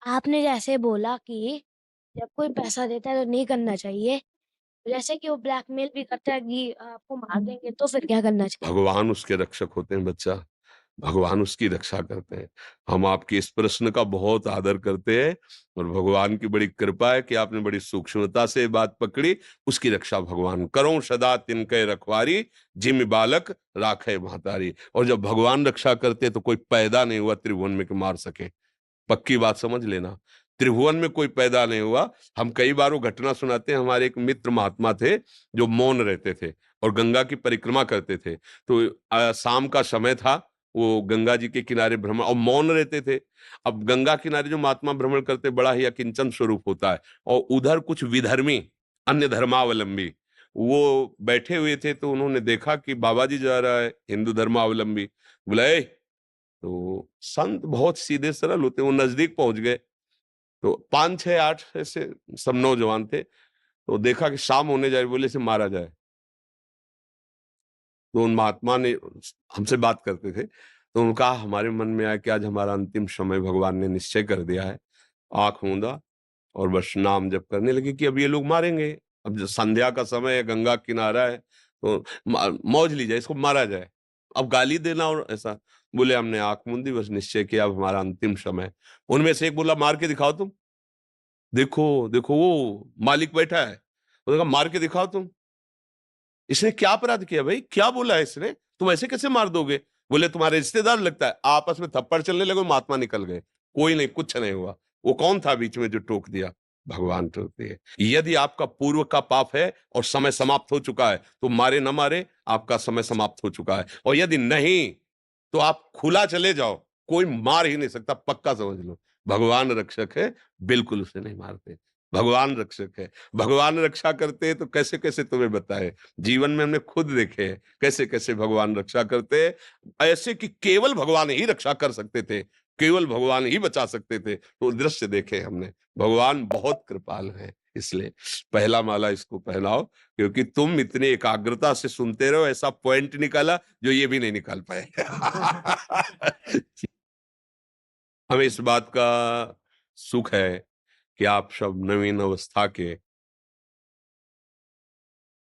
आपने जैसे बोला कि जब कोई पैसा देता है तो नहीं करना चाहिए, जैसे कि वो ब्लैकमेल भी करता है कि आपको मार देंगे तो फिर क्या करना चाहिए? भगवान उसके रक्षक होते हैं बच्चा, भगवान उसकी रक्षा करते हैं। हम आपके इस प्रश्न का बहुत आदर करते हैं और भगवान की बड़ी कृपा है कि आपने बड़ी सूक्ष्मता से ये बात पकड़ी, उसकी रक्षा भगवान करो सदा तिनके रखवारी, जिम बालक राखे महतारी। और जब भगवान रक्षा करते तो कोई पैदा नहीं हुआ त्रिभुवन में कि मार सके। पक्की बात समझ लेना, त्रिभुवन में कोई पैदा नहीं हुआ। हम कई बार वो घटना सुनाते हैं, हमारे एक मित्र महात्मा थे जो मौन रहते थे और गंगा की परिक्रमा करते थे। तो शाम का समय था, वो गंगा जी के किनारे भ्रमण और मौन रहते थे। अब गंगा किनारे जो महात्मा भ्रमण करते बड़ा ही अकिंचन स्वरूप होता है और उधर कुछ विधर्मी अन्य धर्मावलंबी वो बैठे हुए थे, तो उन्होंने देखा कि बाबा जी जा रहा है हिंदू धर्मावलंबी, बोला "ए, तो संत बहुत सीधे सरल होते, वो नजदीक पहुंच गए। तो 5 6 8 ऐसे सब नौजवान थे, तो देखा कि शाम होने जाए, बोले इसे मारा जाए। तो उन महात्मा ने हमसे बात करते थे, तो उनका हमारे मन में आया कि आज हमारा अंतिम समय भगवान ने निश्चय कर दिया है। आंख मूंदा और बस नाम जप करने लगे कि अब ये लोग मारेंगे। अब जो संध्या का समय है, गंगा किनारा है, तो मौज ली जाए, इसको मारा जाए। अब गाली देना और ऐसा, बोले हमने आंख मूंदी, बस निश्चय किया अब हमारा अंतिम समय। उनमें से एक बोला मार के दिखाओ तुम। देखो देखो वो मालिक बैठा है, उसने कहा मार के दिखाओ तुम। इसने क्या अपराध किया भाई, क्या बोला है इसने, तुम ऐसे कैसे मार दोगे? बोले तुम्हारे रिश्तेदार लगता है। आपस में थप्पड़ चलने लगे, महात्मा निकल गए। कोई नहीं, कुछ नहीं हुआ। वो कौन था बीच में जो टोक दिया? भगवान टोकते हैं। यदि आपका पूर्व का पाप है और समय समाप्त हो चुका है, तो मारे न मारे आपका समय समाप्त हो चुका है। और यदि नहीं, तो आप खुला चले जाओ, कोई मार ही नहीं सकता, पक्का समझ लो। भगवान रक्षक है, बिल्कुल उसे नहीं मारते। भगवान रक्षक है, भगवान रक्षा करते हैं, तो कैसे कैसे तुम्हें बताए। जीवन में हमने खुद देखे हैं कैसे कैसे भगवान रक्षा करते हैं, ऐसे कि केवल भगवान ही रक्षा कर सकते थे, केवल भगवान ही बचा सकते थे। तो दृश्य देखे हमने, भगवान बहुत कृपाल है। इसलिए पहला माला इसको पहनाओ, क्योंकि तुम इतनी एकाग्रता से सुनते रहो, ऐसा पॉइंट निकाला जो ये भी नहीं निकाल पाए। हमें इस बात का सुख है कि आप सब नवीन अवस्था के